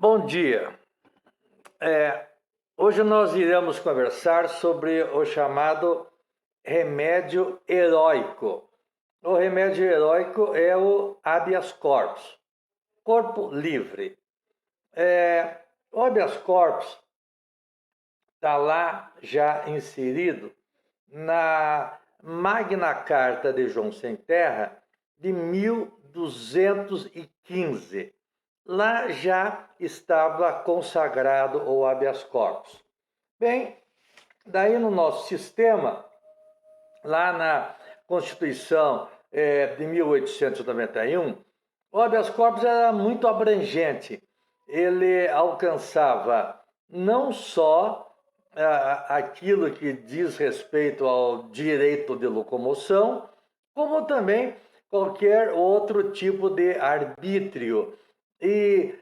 Bom dia. Hoje nós iremos conversar sobre o chamado remédio heróico. O remédio heróico é o habeas corpus, corpo livre. O habeas corpus está lá já inserido na Magna Carta de João Sem Terra de 1215. Lá já estava consagrado o habeas corpus. Bem, daí no nosso sistema, lá na Constituição de 1891, o habeas corpus era muito abrangente. Ele alcançava não só aquilo que diz respeito ao direito de locomoção, como também qualquer outro tipo de arbítrio. E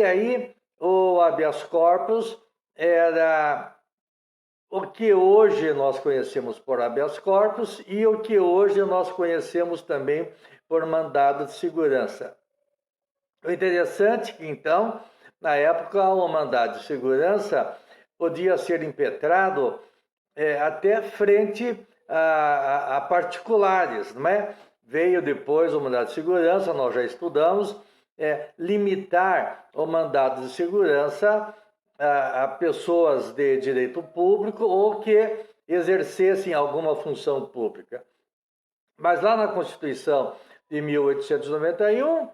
aí o habeas corpus era o que hoje nós conhecemos por habeas corpus e o que hoje nós conhecemos também por mandado de segurança. O interessante é que, então, na época, o mandado de segurança podia ser impetrado até frente a particulares, não é? Veio depois o mandado de segurança, nós já estudamos, limitar o mandado de segurança a pessoas de direito público ou que exercessem alguma função pública. Mas lá na Constituição de 1891,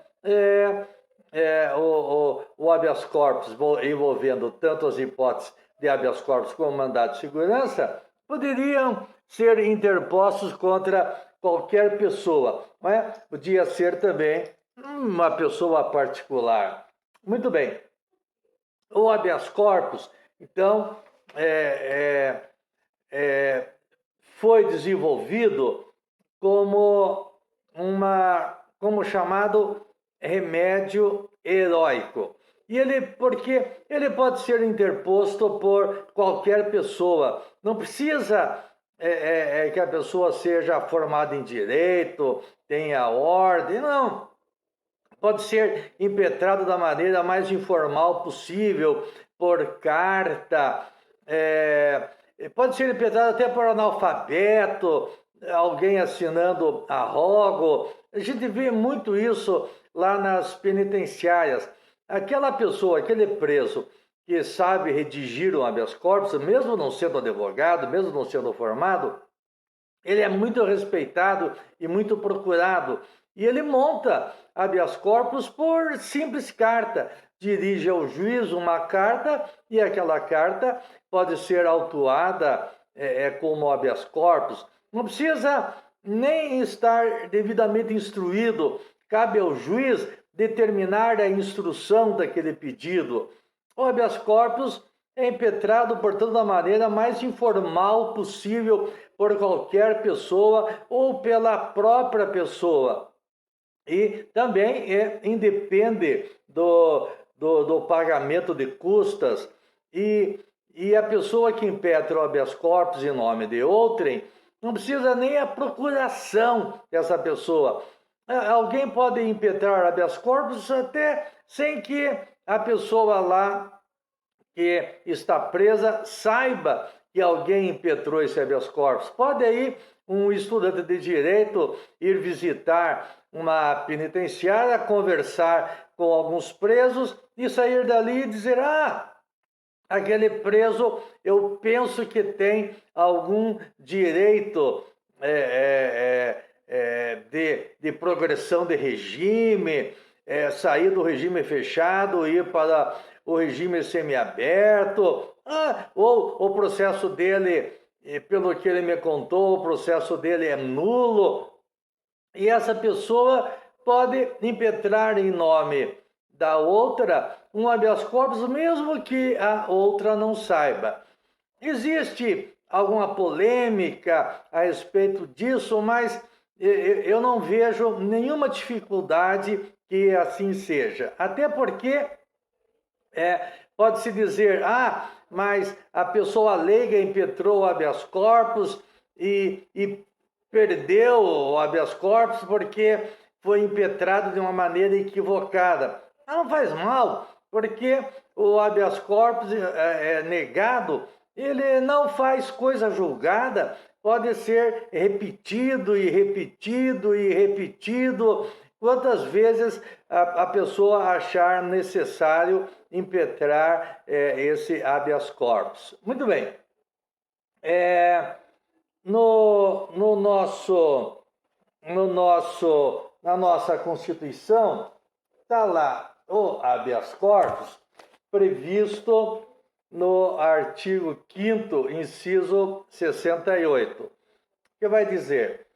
o habeas corpus envolvendo tanto as hipóteses de habeas corpus como mandado de segurança poderiam ser interpostos contra qualquer pessoa, não é? Podia ser também uma pessoa particular. Muito bem. O habeas corpus, então, foi desenvolvido como chamado remédio heróico. Porque ele pode ser interposto por qualquer pessoa. Não precisa que a pessoa seja formada em direito, tenha ordem, não. Pode ser impetrado da maneira mais informal possível, por carta, pode ser impetrado até por analfabeto, alguém assinando a rogo. A gente vê muito isso lá nas penitenciárias. Aquela pessoa, aquele preso que sabe redigir um habeas corpus, mesmo não sendo advogado, mesmo não sendo formado, ele é muito respeitado e muito procurado. E ele monta habeas corpus por simples carta. Dirige ao juiz uma carta e aquela carta pode ser autuada como habeas corpus. Não precisa nem estar devidamente instruído. Cabe ao juiz determinar a instrução daquele pedido. O habeas corpus é impetrado, portanto, da maneira mais informal possível por qualquer pessoa ou pela própria pessoa. E também independe do pagamento de custas. E a pessoa que impetra o habeas corpus em nome de outrem, não precisa nem a procuração dessa pessoa. Alguém pode impetrar habeas corpus até sem que a pessoa lá que está presa saiba que alguém impetrou esse habeas corpus. Pode aí um estudante de direito ir visitar uma penitenciária, conversar com alguns presos e sair dali e dizer: aquele preso, eu penso que tem algum direito de progressão de regime, sair do regime fechado, ir para o regime semiaberto, ou o processo dele, pelo que ele me contou, o processo dele é nulo. E essa pessoa pode impetrar em nome da outra um habeas corpus, mesmo que a outra não saiba. Existe alguma polêmica a respeito disso, mas eu não vejo nenhuma dificuldade que assim seja. Até porque pode-se dizer, mas a pessoa leiga impetrou o habeas corpus e perdeu o habeas corpus porque foi impetrado de uma maneira equivocada. Não faz mal, porque o habeas corpus negado, ele não faz coisa julgada, pode ser repetido e repetido e repetido, quantas vezes a pessoa achar necessário impetrar esse habeas corpus. Muito bem. Na nossa Constituição, está lá o habeas corpus previsto no artigo 5º, inciso 68, que vai dizer: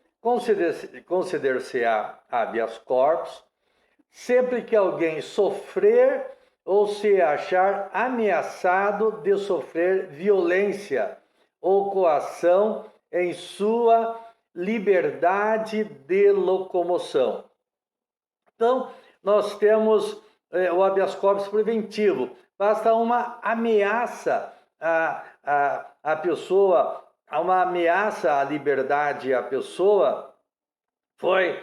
consider-se-á habeas corpus sempre que alguém sofrer ou se achar ameaçado de sofrer violência ou coação em sua liberdade de locomoção. Então, nós temos o habeas corpus preventivo. Basta uma ameaça à pessoa, uma ameaça à liberdade à pessoa, foi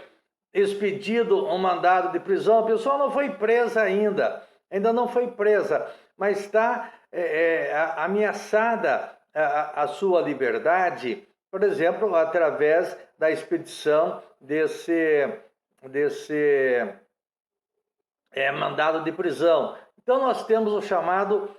expedido um mandado de prisão, a pessoa não foi presa ainda não foi presa, mas está ameaçada a sua liberdade, por exemplo, através da expedição desse mandado de prisão. Então, nós temos o chamado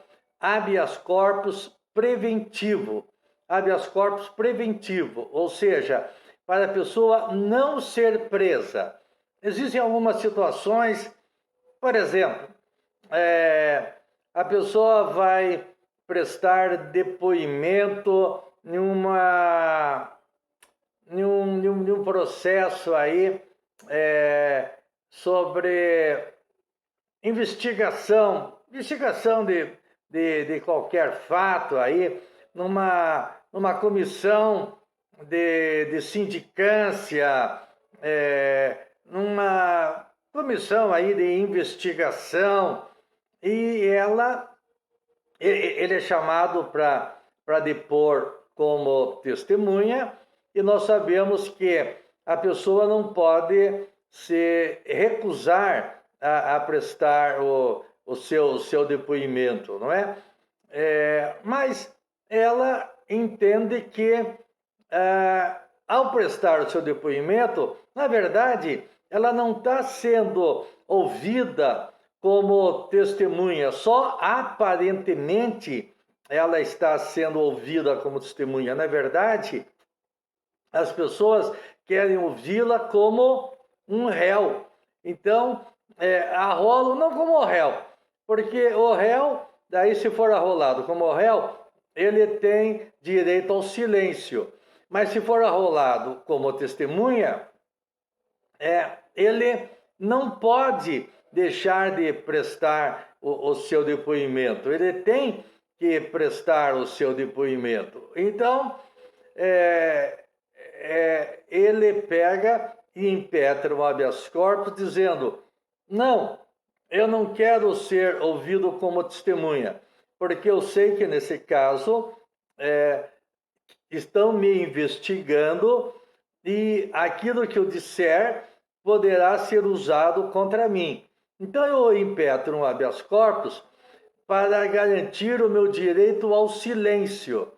habeas corpus preventivo. Habeas corpus preventivo, ou seja, para a pessoa não ser presa. Existem algumas situações, por exemplo, a pessoa vai prestar depoimento em um processo aí sobre investigação de qualquer fato aí, numa comissão de sindicância, numa comissão aí de investigação, e ele é chamado para depor como testemunha, e nós sabemos que a pessoa não pode se recusar a prestar o seu depoimento, não é? Mas ela entende que, ao prestar o seu depoimento, na verdade, ela não está sendo ouvida como testemunha, só aparentemente ela está sendo ouvida como testemunha. Na verdade, as pessoas querem ouvi-la como um réu. Então, arrolam não como réu, porque o réu, daí se for arrolado como réu, ele tem direito ao silêncio. Mas se for arrolado como testemunha, ele não pode deixar de prestar o seu depoimento. Ele tem que prestar o seu depoimento. Então, ele pega e impetra o habeas corpus dizendo: não, eu não quero ser ouvido como testemunha, porque eu sei que nesse caso estão me investigando e aquilo que eu disser poderá ser usado contra mim. Então eu impetro um habeas corpus para garantir o meu direito ao silêncio.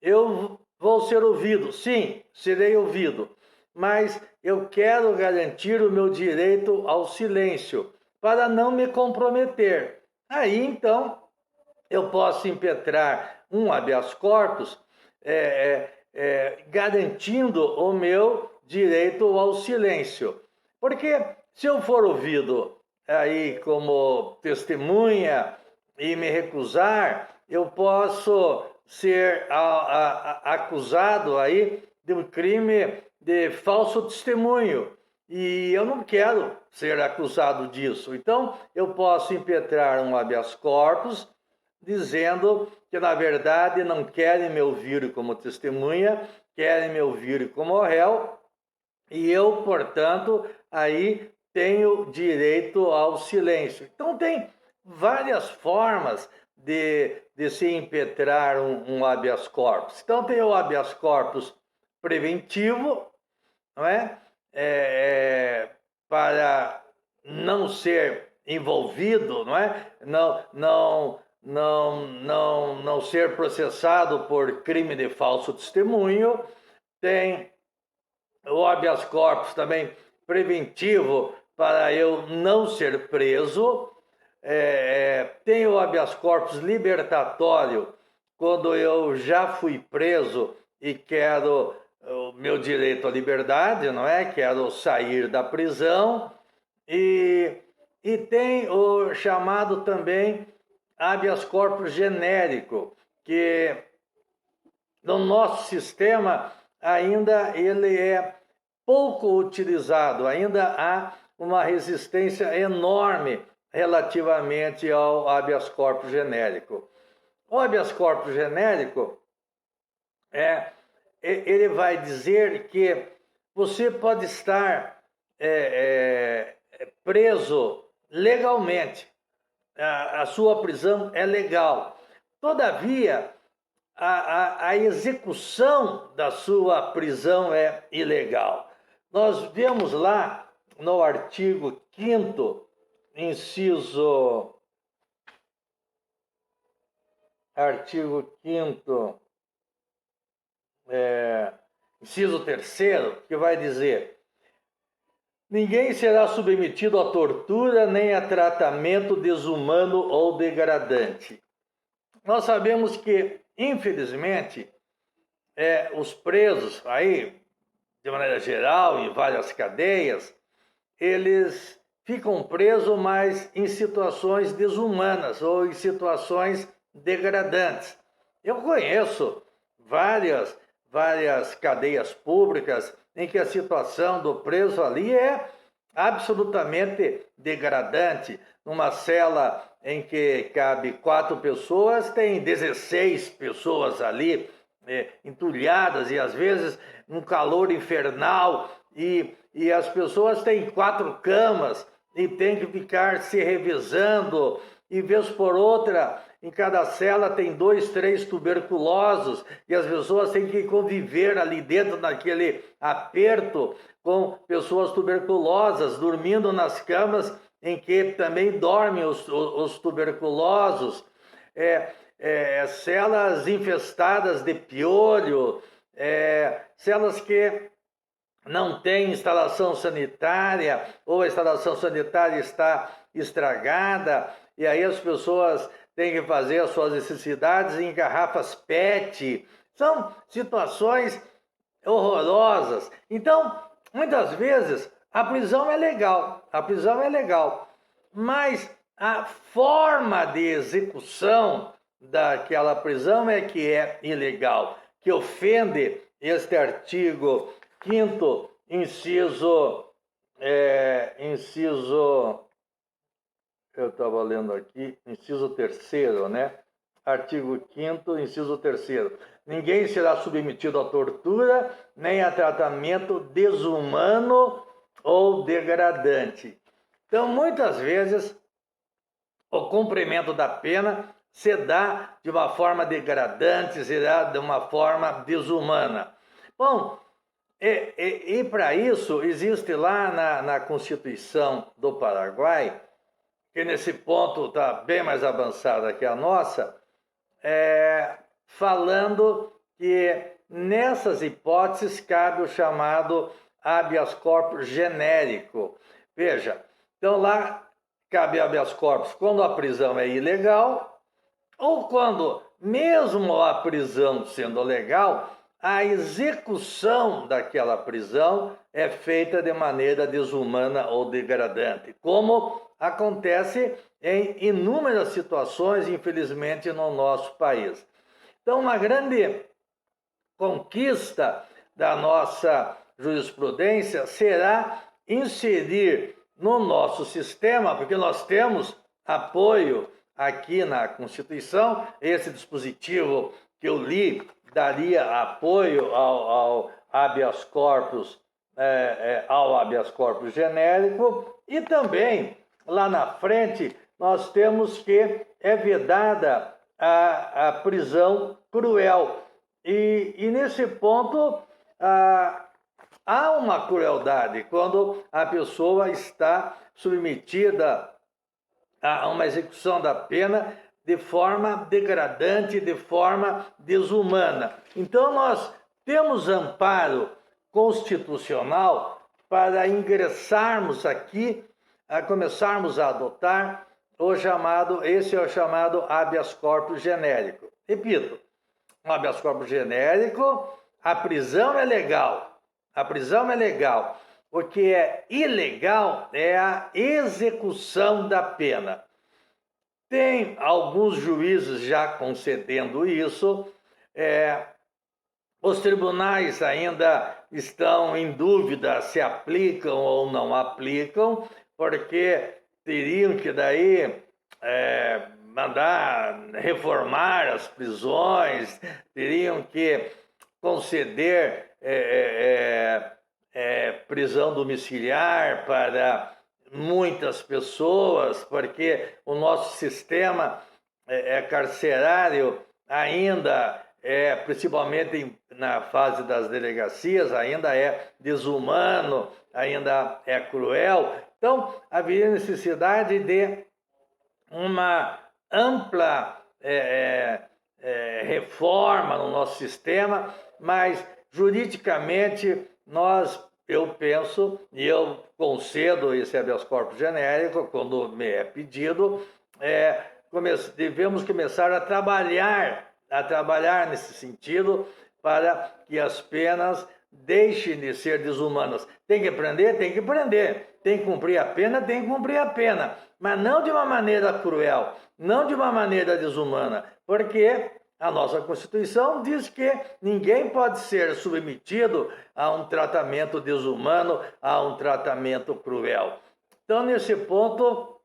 Eu vou ser ouvido, sim, serei ouvido, mas eu quero garantir o meu direito ao silêncio para não me comprometer. Aí então eu posso impetrar um habeas corpus garantindo o meu direito ao silêncio. Porque se eu for ouvido aí como testemunha e me recusar, eu posso ser acusado aí de um crime de falso testemunho. E eu não quero ser acusado disso. Então, eu posso impetrar um habeas corpus dizendo que, na verdade, não querem me ouvir como testemunha, querem me ouvir como réu, e eu, portanto, aí tenho direito ao silêncio. Então, tem várias formas de se impetrar um habeas corpus. Então, tem o habeas corpus preventivo, não é? Para não ser envolvido, não é? Não ser processado por crime de falso testemunho. Tem o habeas corpus também preventivo para eu não ser preso. Tem o habeas corpus libertatório quando eu já fui preso e quero o meu direito à liberdade, não é? Quero sair da prisão. E tem o chamado também habeas corpus genérico, que no nosso sistema ainda ele é pouco utilizado, ainda há uma resistência enorme relativamente ao habeas corpus genérico. O habeas corpus genérico ele vai dizer que você pode estar preso legalmente, a sua prisão é legal. Todavia, a execução da sua prisão é ilegal. Nós vemos lá no artigo 5º, inciso 3º, que vai dizer: ninguém será submetido a tortura nem a tratamento desumano ou degradante. Nós sabemos que, infelizmente, os presos aí, de maneira geral, em várias cadeias, eles ficam presos, mas em situações desumanas ou em situações degradantes. Eu conheço várias cadeias públicas em que a situação do preso ali é absolutamente degradante. Numa cela em que cabe 4 pessoas, tem 16 pessoas ali entulhadas e às vezes um calor infernal, e as pessoas têm 4 camas e tem que ficar se revezando, e vez por outra, em cada cela tem 2, 3 tuberculosos, e as pessoas têm que conviver ali dentro naquele aperto com pessoas tuberculosas, dormindo nas camas em que também dormem os tuberculosos, celas infestadas de piolho, celas que não tem instalação sanitária, ou a instalação sanitária está estragada, e aí as pessoas têm que fazer as suas necessidades em garrafas PET. São situações horrorosas. Então, muitas vezes, a prisão é legal, mas a forma de execução daquela prisão é que é ilegal, que ofende este artigo 5º, eu estava lendo aqui, inciso 3º, né? Artigo 5º, inciso 3º. Ninguém será submetido a tortura, nem a tratamento desumano ou degradante. Então, muitas vezes, o cumprimento da pena se dá de uma forma degradante, se dá de uma forma desumana. Bom, e para isso, existe lá na Constituição do Paraguai, que nesse ponto está bem mais avançada que a nossa, falando que nessas hipóteses cabe o chamado habeas corpus genérico. Veja, então lá cabe habeas corpus quando a prisão é ilegal, ou quando, mesmo a prisão sendo legal, a execução daquela prisão é feita de maneira desumana ou degradante, como acontece em inúmeras situações, infelizmente, no nosso país. Então, uma grande conquista da nossa jurisprudência será inserir no nosso sistema, porque nós temos apoio aqui na Constituição, esse dispositivo que eu li daria apoio ao habeas corpus, ao habeas corpus genérico, e também, lá na frente, nós temos que é vedada a prisão cruel. E nesse ponto, há uma crueldade quando a pessoa está submetida a uma execução da pena de forma degradante, de forma desumana. Então, nós temos amparo constitucional para ingressarmos aqui, a começarmos a adotar esse é o chamado habeas corpus genérico. Repito, um habeas corpus genérico, a prisão é legal. A prisão é legal. O que é ilegal é a execução da pena. Tem alguns juízes já concedendo isso. Os tribunais ainda estão em dúvida se aplicam ou não aplicam, porque teriam que daí mandar reformar as prisões, teriam que conceder prisão domiciliar para muitas pessoas, porque o nosso sistema carcerário ainda principalmente na fase das delegacias, ainda é desumano, ainda é cruel. Então, haveria necessidade de uma ampla reforma no nosso sistema, mas juridicamente eu penso, e eu concedo esse habeas corpus genérico quando me é pedido, devemos começar a trabalhar nesse sentido para que as penas deixem de ser desumanas. Tem que prender? Tem que prender. Tem que cumprir a pena? Tem que cumprir a pena. Mas não de uma maneira cruel, não de uma maneira desumana, porque a nossa Constituição diz que ninguém pode ser submetido a um tratamento desumano, a um tratamento cruel. Então, nesse ponto,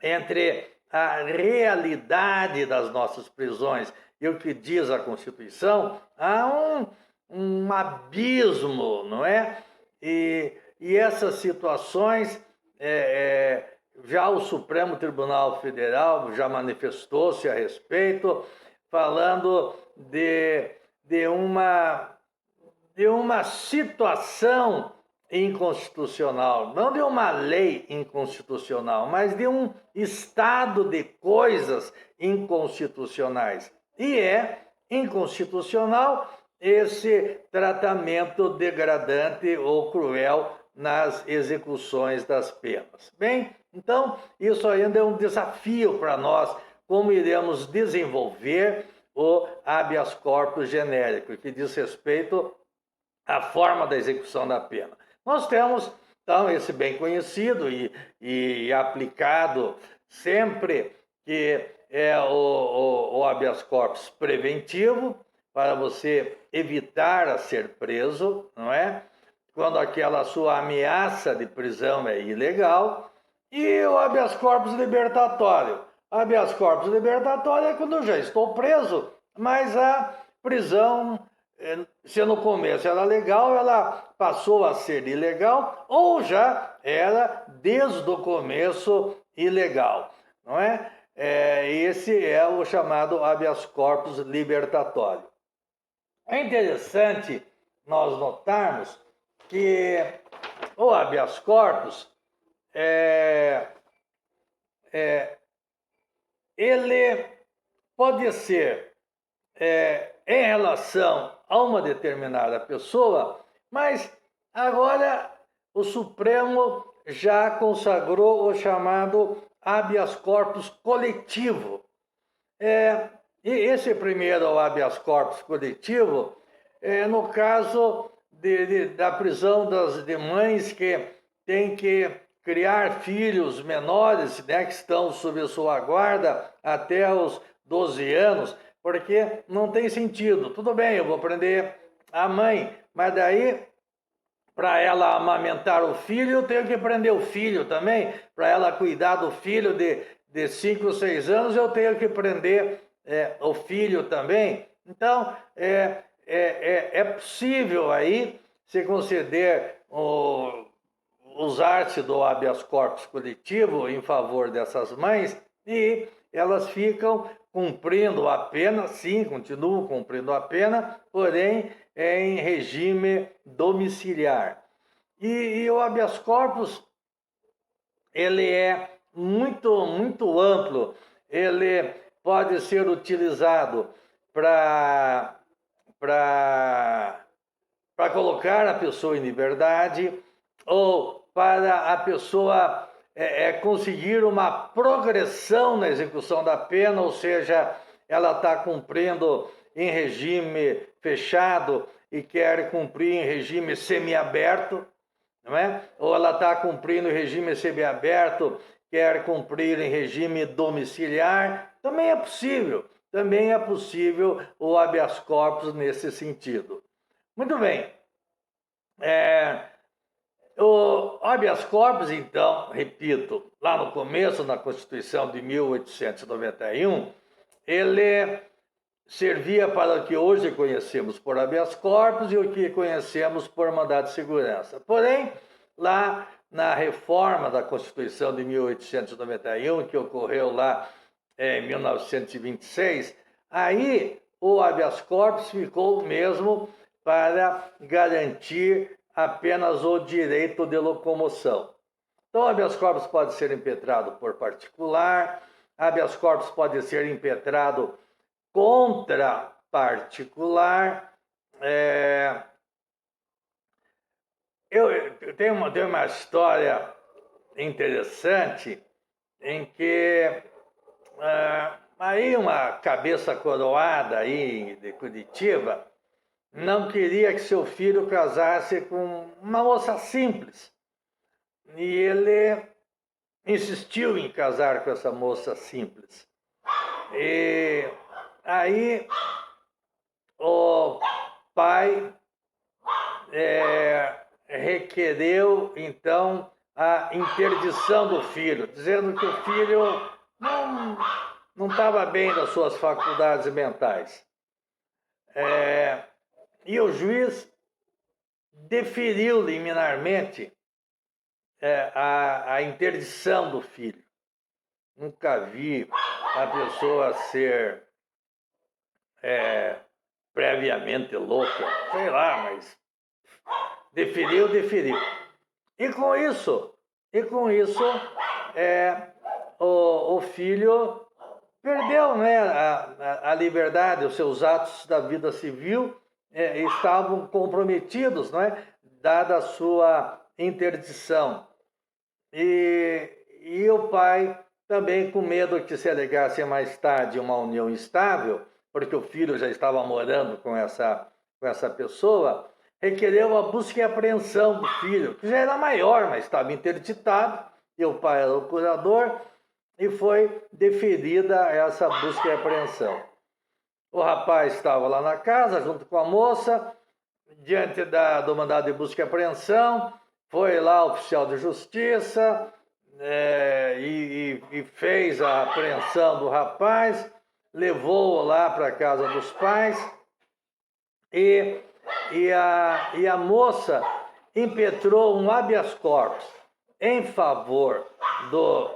entre a realidade das nossas prisões e o que diz a Constituição, há um abismo, não é? E essas situações, já o Supremo Tribunal Federal já manifestou-se a respeito, falando de uma situação inconstitucional, não de uma lei inconstitucional, mas de um estado de coisas inconstitucionais. E é inconstitucional esse tratamento degradante ou cruel nas execuções das penas. Bem, então, isso ainda é um desafio para nós, como iremos desenvolver o habeas corpus genérico, que diz respeito à forma da execução da pena. Nós temos, então, esse bem conhecido e aplicado sempre, que é o habeas corpus preventivo, para você evitar a ser preso, não é? Quando aquela sua ameaça de prisão é ilegal, e o habeas corpus libertatório. Habeas corpus libertatório é quando eu já estou preso, mas a prisão, se no começo era legal, ela passou a ser ilegal, ou já era desde o começo ilegal, não é? Esse é o chamado habeas corpus libertatório. É interessante nós notarmos que o habeas corpus ele pode ser em relação a uma determinada pessoa, mas agora o Supremo já consagrou o chamado habeas corpus coletivo. E esse primeiro habeas corpus coletivo, no caso da prisão de mães que têm que criar filhos menores, né, que estão sob sua guarda até os 12 anos, porque não tem sentido. Tudo bem, eu vou prender a mãe, mas daí, para ela amamentar o filho, eu tenho que prender o filho também. Para ela cuidar do filho de 5 ou 6 anos, eu tenho que prender o filho também. Então, é possível aí se conceder usar-se do habeas corpus coletivo em favor dessas mães, e elas ficam cumprindo a pena, sim, continuam cumprindo a pena, porém em regime domiciliar. E o habeas corpus, ele é muito amplo. Ele pode ser utilizado para colocar a pessoa em liberdade ou para a pessoa conseguir uma progressão na execução da pena, ou seja, ela está cumprindo em regime fechado e quer cumprir em regime semiaberto, não é? Ou ela está cumprindo em regime semiaberto, quer cumprir em regime domiciliar, também é possível. Também é possível o habeas corpus nesse sentido. Muito bem. O habeas corpus, então, repito, lá no começo, na Constituição de 1891, ele servia para o que hoje conhecemos por habeas corpus e o que conhecemos por mandado de segurança. Porém, lá na reforma da Constituição de 1891, que ocorreu lá em 1926, aí o habeas corpus ficou mesmo para garantir apenas o direito de locomoção. Então, o habeas corpus pode ser impetrado por particular, habeas corpus pode ser impetrado contra particular. Eu tenho uma história interessante em que aí uma cabeça coroada aí de Curitiba não queria que seu filho casasse com uma moça simples. E ele insistiu em casar com essa moça simples. E aí o pai requereu, então, a interdição do filho, dizendo que o filho não estava bem das suas faculdades mentais. E o juiz deferiu liminarmente a interdição do filho. Nunca vi a pessoa ser previamente louca, sei lá, mas deferiu. E com isso o filho perdeu, né, a liberdade, os seus atos da vida civil estavam comprometidos, não é? Dada a sua interdição. E o pai, também com medo que se alegasse mais tarde uma união estável, porque o filho já estava morando com essa pessoa, requereu a busca e apreensão do filho, que já era maior, mas estava interditado, e o pai era o curador, e foi deferida essa busca e apreensão. O rapaz estava lá na casa, junto com a moça, diante do mandado de busca e apreensão, foi lá o oficial de justiça e fez a apreensão do rapaz, levou-o lá para a casa dos pais e a moça impetrou um habeas corpus em favor do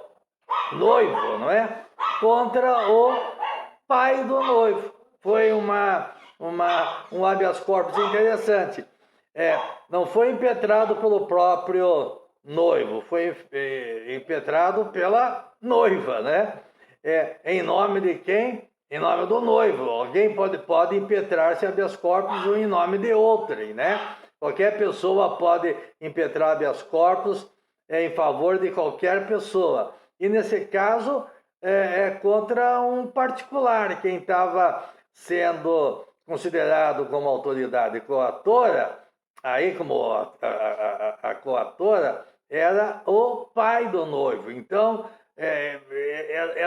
noivo, não é? Contra o pai do noivo. Foi um habeas corpus interessante. Não foi impetrado pelo próprio noivo, foi impetrado pela noiva, né? Em nome de quem? Em nome do noivo. Alguém pode impetrar-se habeas corpus em nome de outrem, né? Qualquer pessoa pode impetrar habeas corpus em favor de qualquer pessoa. E nesse caso contra um particular, quem estava sendo considerado como autoridade coatora, aí como a coatora era o pai do noivo. Então,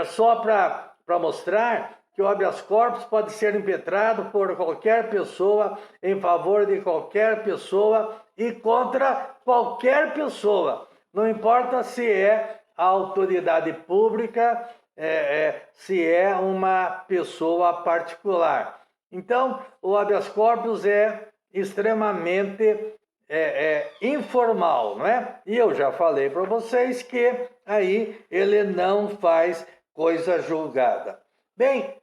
só para mostrar que o habeas corpus pode ser impetrado por qualquer pessoa, em favor de qualquer pessoa e contra qualquer pessoa. Não importa se é a autoridade pública, se é uma pessoa particular. Então, o habeas corpus é extremamente informal, não é? E eu já falei para vocês que aí ele não faz coisa julgada. Bem,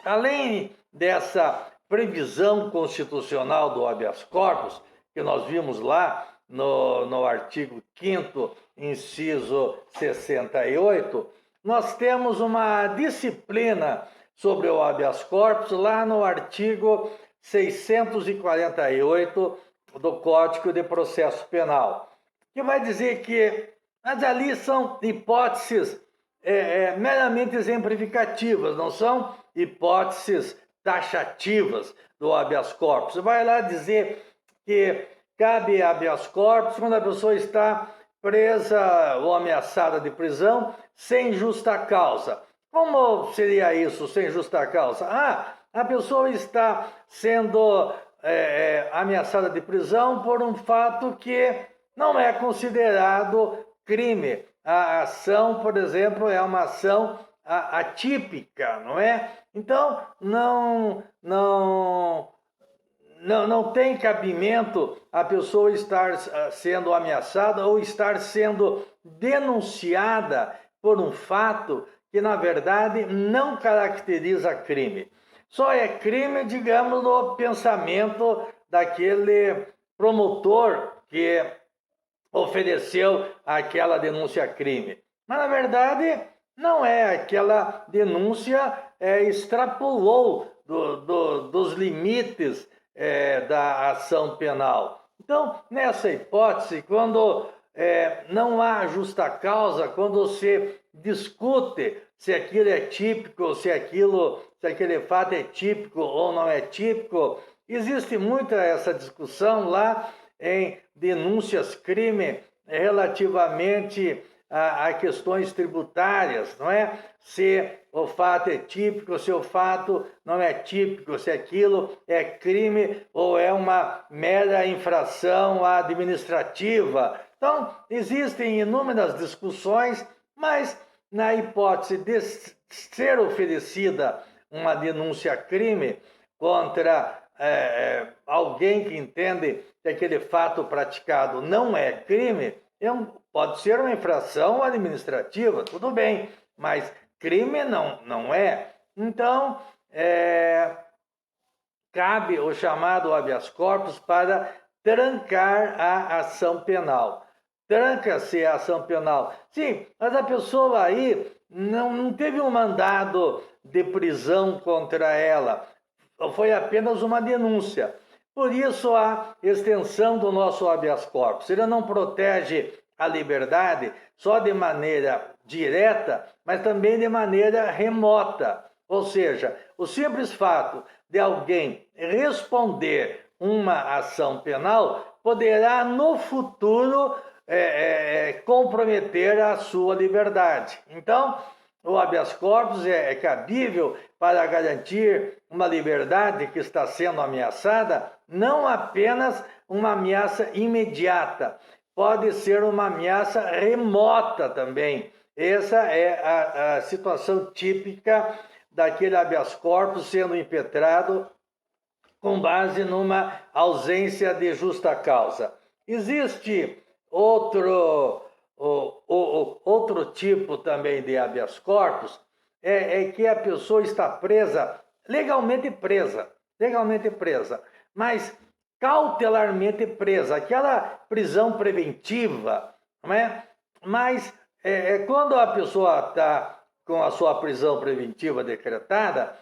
além dessa previsão constitucional do habeas corpus, que nós vimos lá no artigo 5º, inciso 68, nós temos uma disciplina sobre o habeas corpus lá no artigo 648 do Código de Processo Penal, que vai dizer que mas ali são hipóteses meramente exemplificativas, não são hipóteses taxativas do habeas corpus. Vai lá dizer que cabe habeas corpus quando a pessoa está presa ou ameaçada de prisão sem justa causa. Como seria isso, sem justa causa? A pessoa está sendo ameaçada de prisão por um fato que não é considerado crime. A ação, por exemplo, é uma ação atípica, não é? Então, não tem cabimento a pessoa estar sendo ameaçada ou estar sendo denunciada por um fato que, na verdade, não caracteriza crime. Só é crime, digamos, no pensamento daquele promotor que ofereceu aquela denúncia-crime. Mas, na verdade, não é. Aquela denúncia extrapolou dos limites da ação penal. Então, nessa hipótese, quando não há justa causa, quando se discute se aquilo é típico, se aquele fato é típico ou não é típico, existe muita essa discussão lá em denúncias-crime relativamente a questões tributárias, não é? Se o fato é típico, se o fato não é típico, se aquilo é crime ou é uma mera infração administrativa. Então, existem inúmeras discussões, mas na hipótese de ser oferecida uma denúncia-crime contra alguém que entende que aquele fato praticado não é crime, pode ser uma infração administrativa, tudo bem, mas crime não é. Então, cabe o chamado habeas corpus para trancar a ação penal. Tranca-se a ação penal. Sim, mas a pessoa aí não teve um mandado de prisão contra ela. Foi apenas uma denúncia. Por isso, a extensão do nosso habeas corpus. Ele não protege a liberdade só de maneira direta, mas também de maneira remota. Ou seja, o simples fato de alguém responder uma ação penal poderá, no futuro, comprometer a sua liberdade. Então, o habeas corpus é cabível para garantir uma liberdade que está sendo ameaçada, não apenas uma ameaça imediata, pode ser uma ameaça remota também. Essa é a situação típica daquele habeas corpus sendo impetrado com base numa ausência de justa causa. Existe outro tipo também de habeas corpus, que a pessoa está presa, legalmente presa, mas cautelarmente presa, aquela prisão preventiva, não é? Mas quando a pessoa está com a sua prisão preventiva decretada,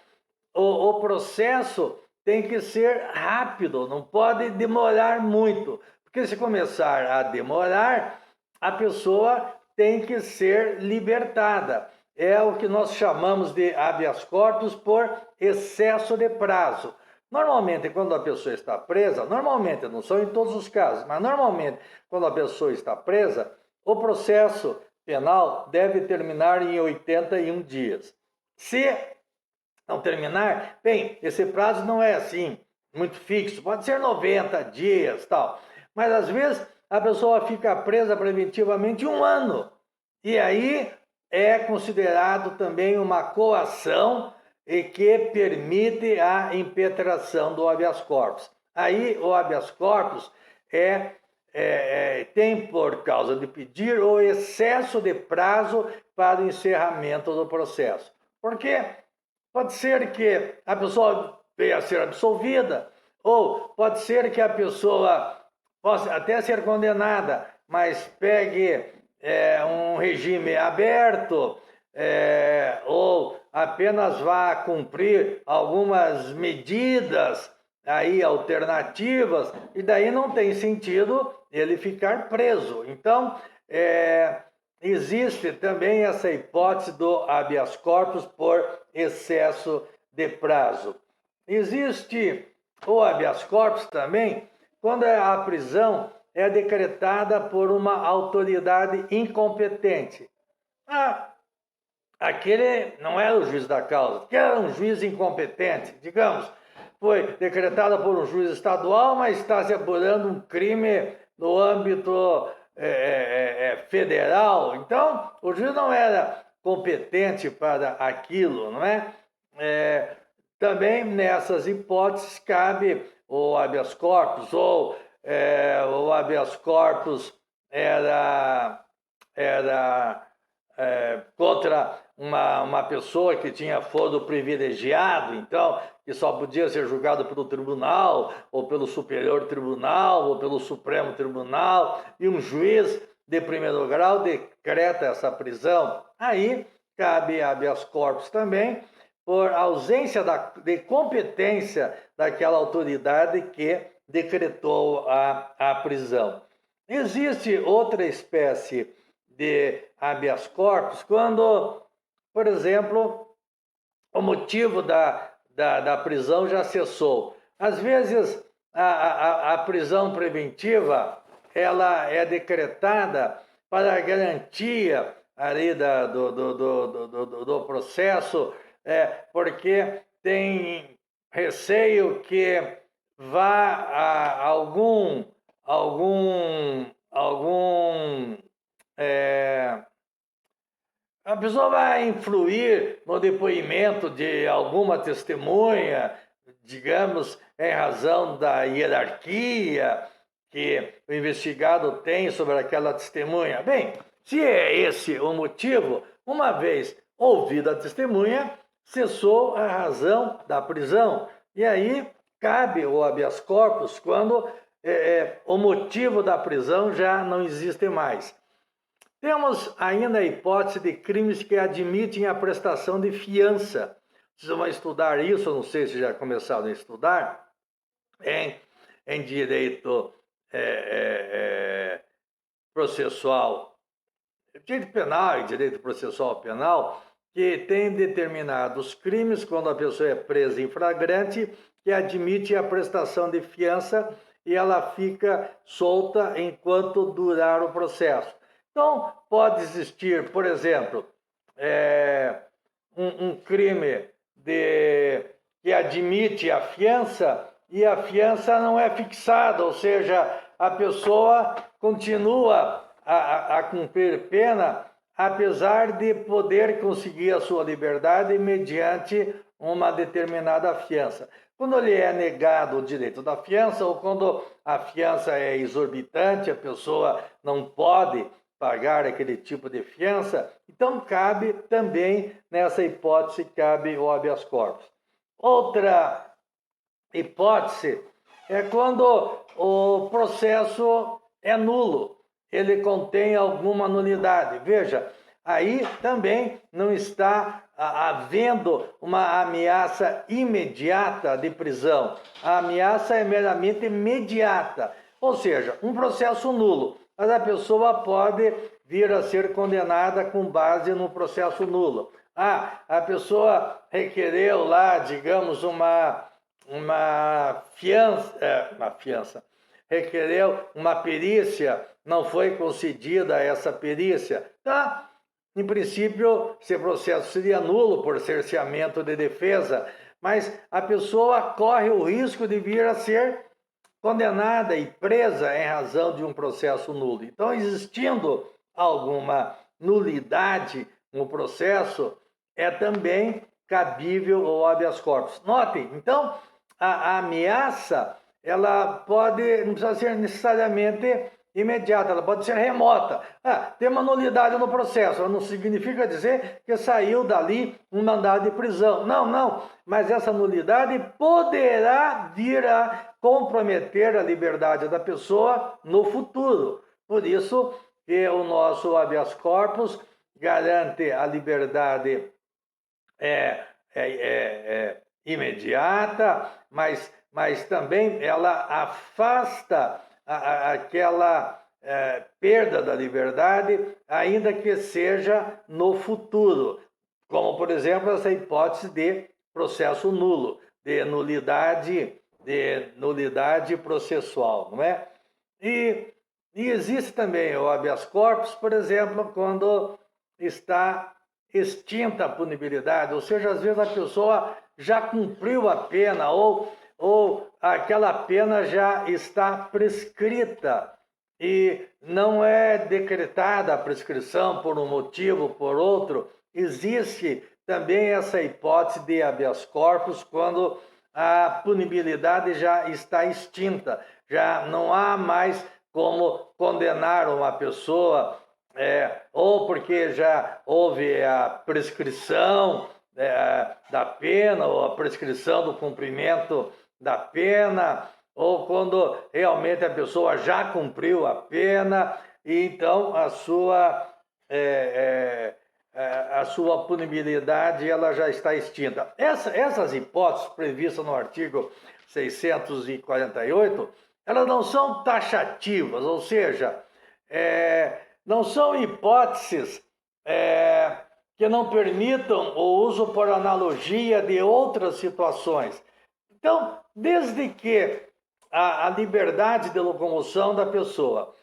o processo tem que ser rápido, não pode demorar muito, porque se começar a demorar, a pessoa tem que ser libertada. É o que nós chamamos de habeas corpus por excesso de prazo. Normalmente, quando a pessoa está presa, normalmente, não são em todos os casos, mas normalmente, quando a pessoa está presa, o processo penal deve terminar em 81 dias. Se não terminar, bem, esse prazo não é assim, muito fixo, pode ser 90 dias, tal, mas às vezes a pessoa fica presa preventivamente 1 ano, e aí é considerado também uma coação e que permite a impetração do habeas corpus. Aí o habeas corpus tem por causa de pedir o excesso de prazo para o encerramento do processo. Porque pode ser que a pessoa venha a ser absolvida, ou pode ser que a pessoa pode até ser condenada, mas pegue um regime aberto, ou apenas vá cumprir algumas medidas aí alternativas, e daí não tem sentido ele ficar preso. Então, existe também essa hipótese do habeas corpus por excesso de prazo. Existe o habeas corpus também quando a prisão é decretada por uma autoridade incompetente. Aquele não era o juiz da causa, aquele era um juiz incompetente, digamos. Foi decretada por um juiz estadual, mas está se apurando um crime no âmbito federal. Então, o juiz não era competente para aquilo, não é? Também nessas hipóteses cabe o habeas corpus, ou o habeas corpus era contra uma pessoa que tinha foro privilegiado, então, que só podia ser julgado pelo tribunal, ou pelo superior tribunal, ou pelo Supremo Tribunal, e um juiz de primeiro grau decreta essa prisão. Aí cabe habeas corpus também, por ausência de competência daquela autoridade que decretou a prisão. Existe outra espécie de habeas corpus quando, por exemplo, o motivo da prisão já cessou. Às vezes, a prisão preventiva ela é decretada para a garantia ali do processo, porque tem receio que vá algum a pessoa vai influir no depoimento de alguma testemunha, digamos, em razão da hierarquia que o investigado tem sobre aquela testemunha. Bem, se é esse o motivo, uma vez ouvida a testemunha, cessou a razão da prisão. E aí cabe o habeas corpus quando o motivo da prisão já não existe mais. Temos ainda a hipótese de crimes que admitem a prestação de fiança. Vocês vão estudar isso, não sei se já começaram a estudar, em direito processual, direito penal e direito processual penal, que tem determinados crimes, quando a pessoa é presa em flagrante, que admite a prestação de fiança e ela fica solta enquanto durar o processo. Então, pode existir, por exemplo, um crime que admite a fiança e a fiança não é fixada, ou seja, a pessoa continua a cumprir pena, apesar de poder conseguir a sua liberdade mediante uma determinada fiança. Quando lhe é negado o direito da fiança, ou quando a fiança é exorbitante, a pessoa não pode pagar aquele tipo de fiança, então cabe também, nessa hipótese, cabe o habeas corpus. Outra hipótese é quando o processo é nulo, ele contém alguma nulidade. Veja, aí também não está havendo uma ameaça imediata de prisão. A ameaça é meramente imediata, ou seja, um processo nulo. Mas a pessoa pode vir a ser condenada com base no processo nulo. A pessoa requereu lá, digamos, uma fiança, requereu uma perícia, não foi concedida essa perícia. Tá? Em princípio, esse processo seria nulo por cerceamento de defesa, mas a pessoa corre o risco de vir a ser condenada e presa em razão de um processo nulo. Então, existindo alguma nulidade no processo, é também cabível o habeas corpus. Notem, então, a ameaça, ela não precisa ser necessariamente imediata, ela pode ser remota. Tem uma nulidade no processo, não significa dizer que saiu dali um mandado de prisão. Não, mas essa nulidade poderá vir a comprometer a liberdade da pessoa no futuro. Por isso que o nosso habeas corpus garante a liberdade imediata, mas também ela afasta aquela perda da liberdade, ainda que seja no futuro, como, por exemplo, essa hipótese de processo nulo, de nulidade processual, não é? E existe também o habeas corpus, por exemplo, quando está extinta a punibilidade, ou seja, às vezes a pessoa já cumpriu a pena ou aquela pena já está prescrita e não é decretada a prescrição por um motivo, por outro. Existe também essa hipótese de habeas corpus quando a punibilidade já está extinta, já não há mais como condenar uma pessoa, ou porque já houve a prescrição da pena, ou a prescrição do cumprimento da pena, ou quando realmente a pessoa já cumpriu a pena, e então a sua punibilidade ela já está extinta. Essas hipóteses previstas no artigo 648, elas não são taxativas, ou seja, não são hipóteses que não permitam o uso por analogia de outras situações. Então, desde que a liberdade de locomoção da pessoa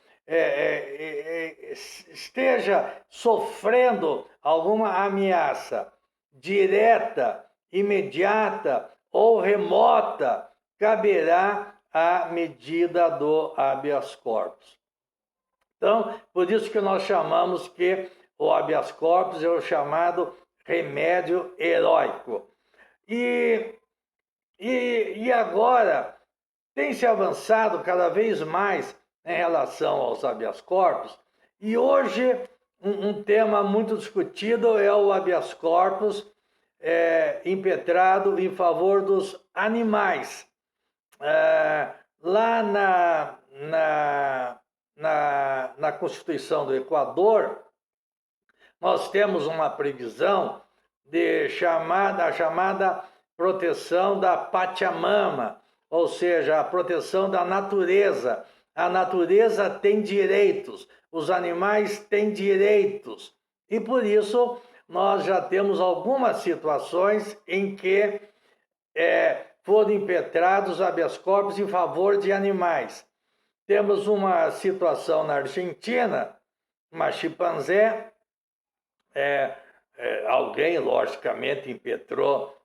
esteja sofrendo alguma ameaça direta, imediata ou remota, caberá a medida do habeas corpus. Então, por isso que nós chamamos que o habeas corpus é o chamado remédio heróico. E agora tem se avançado cada vez mais em relação aos habeas corpus, e hoje um tema muito discutido é o habeas corpus impetrado em favor dos animais. Lá na Constituição do Equador, nós temos uma previsão de chamada proteção da Pachamama, ou seja, a proteção da natureza. A natureza tem direitos, os animais têm direitos, e por isso nós já temos algumas situações em que foram impetrados habeas corpus em favor de animais. Temos uma situação na Argentina, uma chimpanzé, alguém, logicamente, impetrou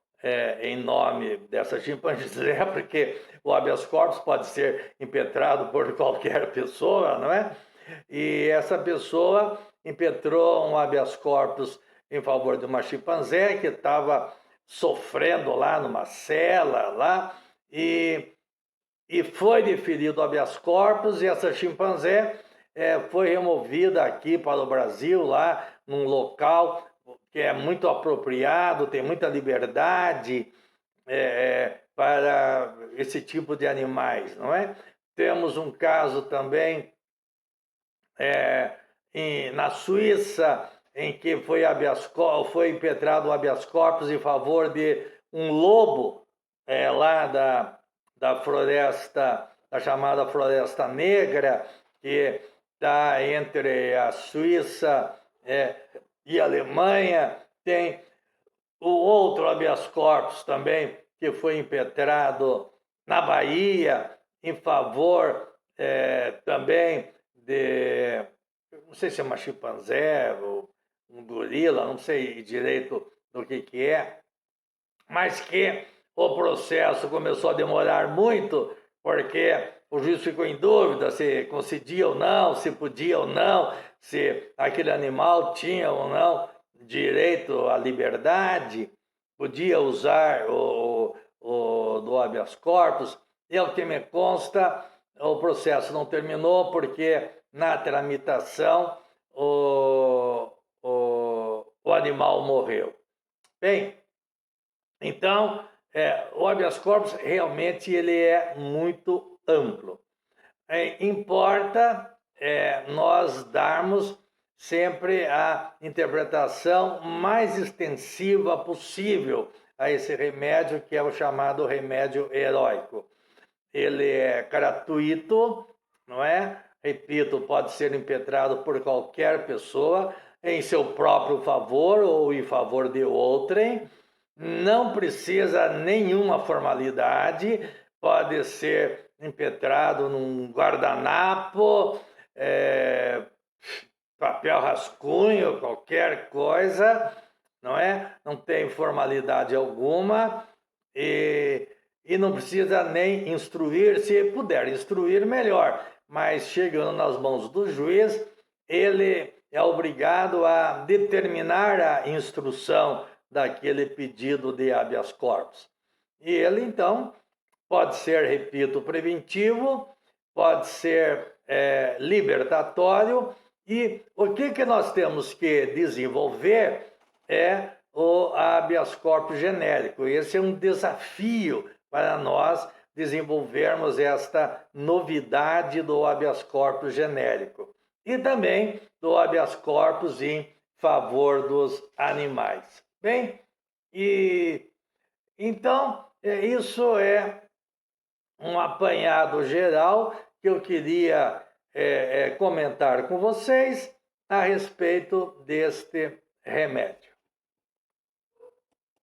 em nome dessa chimpanzé, porque o habeas corpus pode ser impetrado por qualquer pessoa, não é? E essa pessoa impetrou um habeas corpus em favor de uma chimpanzé que estava sofrendo lá numa cela, lá, e foi deferido habeas corpus, e essa chimpanzé foi removida aqui para o Brasil, lá num local que é muito apropriado, tem muita liberdade para esse tipo de animais, não é? Temos um caso também na Suíça, em que foi impetrado o habeas corpus em favor de um lobo lá da floresta, da chamada Floresta Negra, que está entre a Suíça e a Alemanha. Tem o outro habeas corpus também, que foi impetrado na Bahia, em favor também de, não sei se é uma chimpanzé ou um gorila, não sei direito do que é, mas que o processo começou a demorar muito, porque o juiz ficou em dúvida se concedia ou não, se podia ou não, se aquele animal tinha ou não direito à liberdade, podia usar do habeas corpus. E, ao que me consta, o processo não terminou porque, na tramitação, o animal morreu. Bem, então, o habeas corpus realmente ele é muito amplo. Importa nós darmos sempre a interpretação mais extensiva possível a esse remédio, que é o chamado remédio heróico. Ele é gratuito, não é? Repito, pode ser impetrado por qualquer pessoa em seu próprio favor ou em favor de outrem. Não precisa nenhuma formalidade, pode ser impetrado num guardanapo, papel rascunho, qualquer coisa, não é? Não tem formalidade alguma e não precisa nem instruir, se puder instruir, melhor, mas chegando nas mãos do juiz, ele é obrigado a determinar a instrução daquele pedido de habeas corpus. E ele, então, pode ser, repito, preventivo, pode ser libertatório, e o que nós temos que desenvolver é o habeas corpus genérico. Esse é um desafio para nós desenvolvermos esta novidade do habeas corpus genérico e também do habeas corpus em favor dos animais. Bem, e então isso é um apanhado geral que eu queria comentar com vocês a respeito deste remédio.